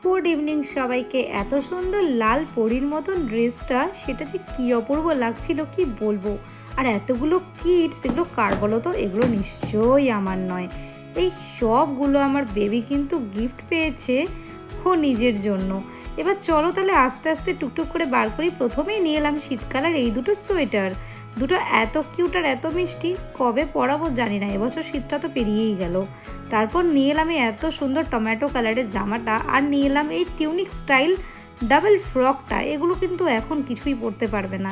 Good evening সবাইকে। এত সুন্দর লাল পরীর মতন ড্রেসটা, সেটা যে কি অপূর্ব লাগছিল কি বলবো। আর এতগুলো কিডস, এগুলো কার বলো তো? এগুলো নিশ্চয়ই আমার নয়। এই সবগুলো আমার বেবি কিন্তু গিফট পেয়েছে ও নিজের জন্য। এবার চলো তাহলে আস্তে আস্তে টুকটুক করে বার করি। প্রথমেই নিয়ে এলাম শীতকালের এই দুটো সোয়েটার। দুটো এত কিউট আর এত মিষ্টি, কবে পরাবো জানি না, এবছর শীতটা তো পেরিয়েই গেল। তারপর নিয়ে এলাম এই এত সুন্দর টমেটো কালারের জামাটা, আর নিয়ে এলাম এই টিউনিক স্টাইল ডাবল ফ্রকটা। এগুলো কিন্তু এখন কিছুই পরতে পারবে না,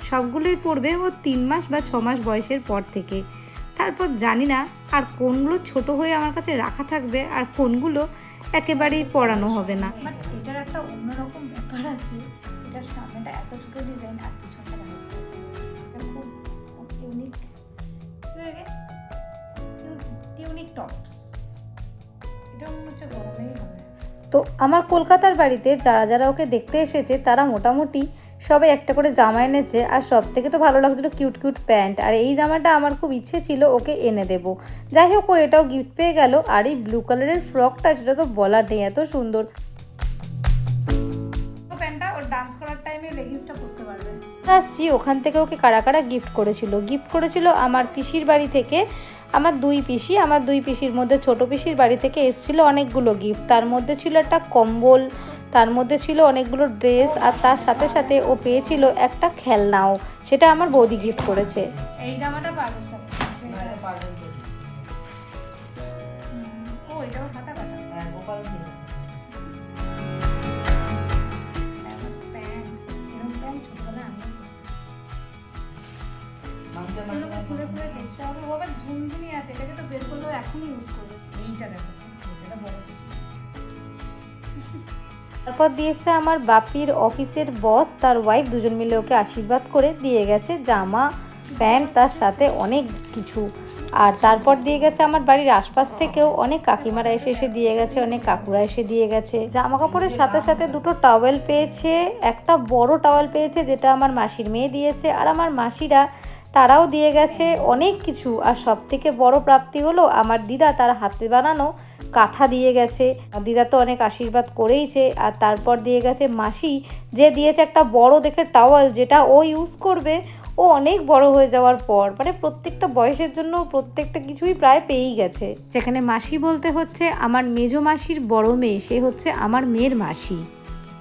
সবগুলোই পরবে ও 3 মাস বা 6 মাস বয়সের পর থেকে। তারপর জানি না আর কোনগুলো ছোট হয়ে আমার কাছে রাখা থাকবে আর কোনগুলো একেবারেই পরানো হবে না। বাট এটার একটা অন্যরকম ব্যাপার আছে। এটার সামনেটা এত ছোট ডিজাইন আর পিছনটা খুব ইউনিক ইউনিক টপস। এটা মনে হচ্ছে গরমেই হবে। তো আমার কলকাতার বাড়িতে যারা যারা ওকে দেখতে এসেছে তারা মোটামুটি সবাই একটা করে জামা এনেছে, আর সব থেকে তো ভালো লাগছিলো কিউট কিউট প্যান্ট। আর এই জামাটা আমার খুব ইচ্ছে ছিল ওকে এনে দেবো। যাই হোক, ও এটাও গিফট পেয়ে গেল। আর এই ব্লু কালারের ফ্রকটা, সেটা তো বলার নেই, এত সুন্দর। প্যান্টটা ওর ডান্স করার টাইমে লেগিংসটা পরতে পারবে। আসছি ওখান থেকে ওকে কারা কারা গিফট করেছিল আমার পিসির বাড়ি থেকে। আমার দুই পিসির মধ্যে ছোট পিসির বাড়ি থেকে এসেছিলো অনেকগুলো গিফট। তার মধ্যে ছিল একটা কম্বল, তার মধ্যে ছিল অনেকগুলো ড্রেস, আর তার সাথে সাথে ও পেয়েছিল একটা খেলনাও। সেটা আমার বৌদি গিফট করেছে। এই জামাটা পারবে। ও এটাও হাতা কাটা। গোপাল ঝুমঝুমি আছে, এটাকে তো বের করলেও এখনই ইউজ করবে। এইটা দেখো, এটা বড় পিস। তারপর দিয়েছে আমার বাপির অফিসের বস, তার ওয়াইফ, দুজন মিলে ওকে আশীর্বাদ করে দিয়ে গেছে জামা প্যান্ট, তার সাথে অনেক কিছু। আর তারপর দিয়ে গেছে আমার বাড়ির আশপাশ থেকেও অনেক কাকিমারা এসে দিয়ে গেছে, অনেক কাকুরা এসে দিয়ে গেছে। জামা কাপড়ের সাথে সাথে দুটো টাওয়েল পেয়েছে, একটা বড় টাওয়েল পেয়েছে যেটা আমার মাসির মেয়ে দিয়েছে, আর আমার মাসিরা তারাও দিয়ে গেছে অনেক কিছু। আর সব থেকে বড় প্রাপ্তি হলো আমার দিদা তার হাতে বানানো কাঁথা দিয়ে গেছে। দিদা তো অনেক আশীর্বাদ করেইছে। আর তারপর দিয়ে গেছে মাসি, যে দিয়েছে একটা বড় দেখে টাওয়াল, যেটা ও ইউজ করবে ও অনেক বড় হয়ে যাওয়ার পর। মানে প্রত্যেকটা বয়সের জন্য প্রত্যেকটা কিছুই প্রায় পেয়েই গেছে। যেখানে মাসি বলতে হচ্ছে আমার মেজো মাসির বড় মেয়ে, সে হচ্ছে আমার মেয়ের মাসি।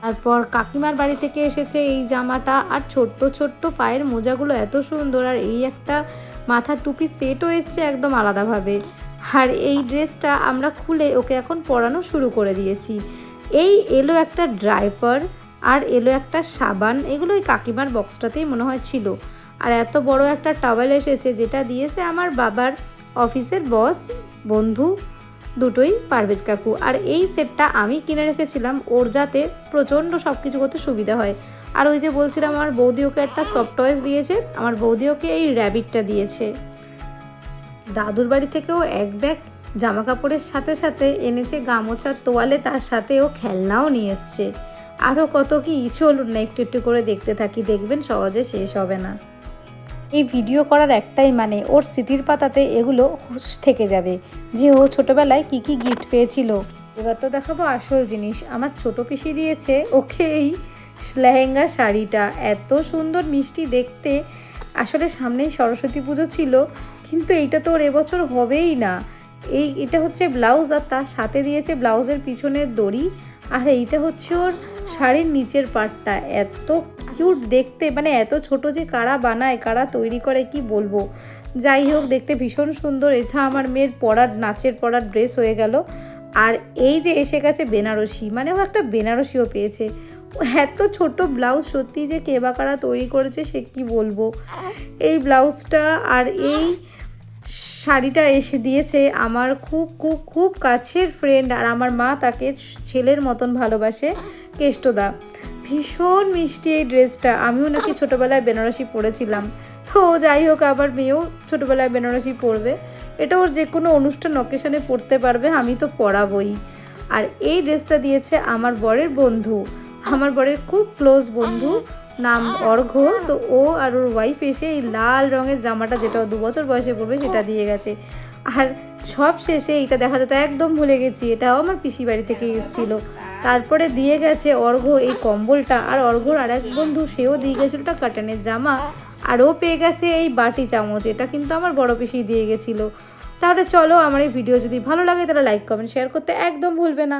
তারপর কাকিমার বাড়ি থেকে এসেছে এই জামাটা, আর ছোট্ট ছোট্ট পায়ের মোজাগুলো এত সুন্দর। আর এই একটা মাথার টুপি সেটও এসছে একদম আলাদাভাবে। আর এই ড্রেসটা আমরা খুলে ওকে এখন পরানো শুরু করে দিয়েছি। এই এলো একটা ড্রাইপার, আর এলো একটা সাবান। এগুলো ওই কাকিমার বক্সটাতেই মনে হয় ছিল। আর এত বড় একটা টাওয়েল এসেছে, যেটা দিয়েছে আমার বাবার অফিসের বস বন্ধু দুটোই, পারভেজ কাকু। আর এই সেটটা আমি কিনে রেখেছিলাম ওর, যাতে প্রচণ্ড সব কিছু করতে সুবিধা হয়। আর ওই যে বলছিলাম আমার বৌদি ওকে একটা সফট টয়েস দিয়েছে, আমার বৌদি ওকে এই র্যাবিটটা দিয়েছে। দাদুর বাড়ি থেকেও এক ব্যাগ জামা কাপড়ের সাথে সাথে এনেছে গামোছার তোয়ালে, তার সাথে ও খেলনাও নিয়ে এসছে। আরও কত কি, চলুন না একটু একটু করে দেখতে থাকি, দেখবেন সহজে শেষ হবে না। এই ভিডিও করার একটাই মানে, ওর স্মৃতির পাতাতে এগুলো থেকে যাবে যে ও ছোটোবেলায় কি কি গিফট পেয়েছিল। এবার তো দেখাবো আসল জিনিস। আমার ছোটো পিসি দিয়েছে ওকে এই লেহেঙ্গা শাড়িটা, এত সুন্দর মিষ্টি দেখতে। আসলে সামনেই সরস্বতী পুজো ছিল, কিন্তু এইটা তো ওর এবছর হবেই না। এটা হচ্ছে ব্লাউজ, আর তার সাথে দিয়েছে ব্লাউজের পিছনের দড়ি। আর এইটা হচ্ছে ওর শাড়ির নিচের পার্টটা। এত কিউট দেখতে, মানে এত ছোট যে কারা বানায়, কারা তৈরি করে কি বলবো। যাই হোক, দেখতে ভীষণ সুন্দর। এটা আমার মেয়ের নাচের পরার ড্রেস হয়ে গেল। আর এই যে এসে গেছে বেনারসি, মানে ও একটা বেনারসিও পেয়েছে। এত ছোট ব্লাউজ, সত্যি যে কে বা কারা তৈরি করেছে সে কি বলবো। এই ব্লাউজটা আর এই শাড়িটা এসে দিয়েছে আমার খুব খুব খুব কাছের ফ্রেন্ড, আর আমার মা তাকে ছেলের মতন ভালোবাসে, কেষ্টদা। ভীষণ মিষ্টি এই ড্রেসটা। আমিও নাকি ছোটোবেলায় বেনারসি পরেছিলাম। তো যাই হোক, আবার মেয়েও ছোটোবেলায় বেনারসি পরবে। এটা ওর যে কোনো অনুষ্ঠান অকেশনে পরতে পারবে, আমি তো পরাবই। আর এই ড্রেসটা দিয়েছে আমার বরের বন্ধু, আমার বরের খুব ক্লোজ বন্ধু, নাম অর্ঘ্য। তো ও আর ওর ওয়াইফ এসে এই লাল রঙের জামাটা, যেটা 2 বছর বয়সে পড়বে, সেটা দিয়ে গেছে। আর সব শেষে এইটা দেখা যেত একদম ভুলে গেছি, এটাও আমার পিসি বাড়ি থেকে এসেছিলো। তারপরে দিয়ে গেছে অর্ঘ্য এই কম্বলটা, আর অর্ঘ্যর আর এক বন্ধু সেও দিয়ে গেছিলো একটা কাটানের জামা, আর ও পেয়ে গেছে এই বাটি চামচ। এটা কিন্তু আমার বড় পিসি দিয়ে গেছিলো। তাহলে চলো, আমার এই ভিডিও যদি ভালো লাগে তাহলে লাইক কমেন্ট শেয়ার করতে একদম ভুলবে না।